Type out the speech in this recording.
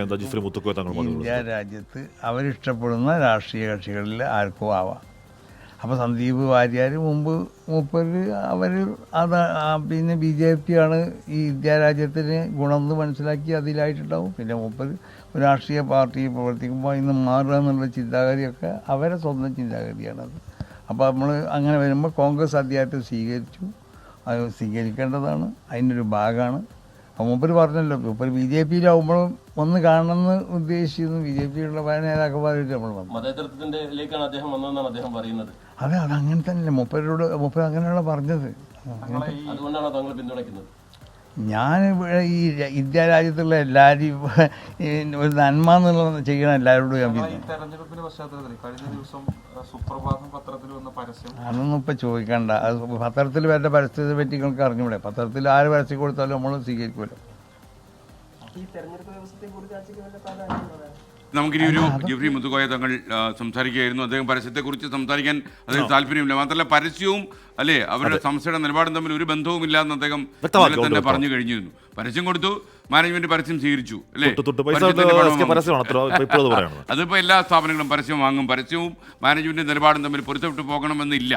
India രാജ്യത്ത് അവരിഷ്ടപ്പെടുന്ന രാഷ്ട്രീയ കക്ഷികളിൽ ആർക്കും ആവാം. അപ്പോൾ സന്ദീപ് വാര്യർ മുമ്പ് മൂപ്പര് അവർ പിന്നെ BJP ആണ് ഈ ഇന്ത്യ രാജ്യത്തിന് ഗുണമെന്ന് മനസ്സിലാക്കി അതിലായിട്ടുണ്ടാവും. പിന്നെ മൂപ്പര് ഒരു രാഷ്ട്രീയ പാർട്ടി പ്രവർത്തിക്കുമ്പോൾ ഇന്ന് മാറുക എന്നുള്ള ചിന്താഗതിയൊക്കെ അവരെ സ്വന്തം ചിന്താഗതിയാണത്. അപ്പോൾ നമ്മൾ അങ്ങനെ വരുമ്പോൾ കോൺഗ്രസ് അദ്ദേഹത്തെ സ്വീകരിച്ചു, അത് സ്വീകരിക്കേണ്ടതാണ്, അതിൻ്റെ ഒരു ഭാഗമാണ്. അപ്പോൾ മൂപ്പര് പറഞ്ഞല്ലോ, മൂപ്പര് BJPയിലാവുമ്പോഴും ഒന്ന് കാണണമെന്ന് ഉദ്ദേശിച്ചിരുന്നു. BJPയിലുള്ള പല നേതാക്കന്മാരായിട്ട് നമ്മൾ വന്നു. അതെ, അതങ്ങനെ തന്നെയല്ലേ മൂപ്പര് അങ്ങനെയുള്ള പറഞ്ഞത്. ഞാൻ ഈ ഇന്ത്യ രാജ്യത്തുള്ള എല്ലാവരും ഒരു നന്മ എന്നുള്ളത് ചെയ്യണം എല്ലാവരോടും ഞാൻ അതൊന്നും ഇപ്പം ചോദിക്കണ്ട. അത് പത്രത്തിൽ വരുന്ന പരസ്യത്തെ പറ്റി നിങ്ങൾക്ക് അറിഞ്ഞൂടെ? പത്രത്തിൽ ആര് പരസ്യം കൊടുത്താലും നമ്മൾ സ്വീകരിക്കുമല്ലോ. നമുക്കിനി ഒരു ജെഫ്രി മുത്തുക്കോയ തങ്ങൾ സംസാരിക്കുകയായിരുന്നു. അദ്ദേഹം പരസ്യത്തെക്കുറിച്ച് സംസാരിക്കാൻ അദ്ദേഹം താല്പര്യമില്ല. മാത്രമല്ല പരസ്യവും അല്ലേ അവരുടെ സംസ്ഥയുടെ നിലപാടും തമ്മിൽ ഒരു ബന്ധവുമില്ല എന്ന് അദ്ദേഹം തന്നെ പറഞ്ഞു കഴിഞ്ഞിരുന്നു. പരസ്യം കൊടുത്തു, മാനേജ്മെന്റ് പരസ്യം സ്വീകരിച്ചു അല്ലേ. അതിപ്പോൾ എല്ലാ സ്ഥാപനങ്ങളും പരസ്യം വാങ്ങും. പരസ്യവും മാനേജ്മെന്റ് നിലപാടും തമ്മിൽ പൊരുത്തപ്പെട്ടു പോകണമെന്നില്ല.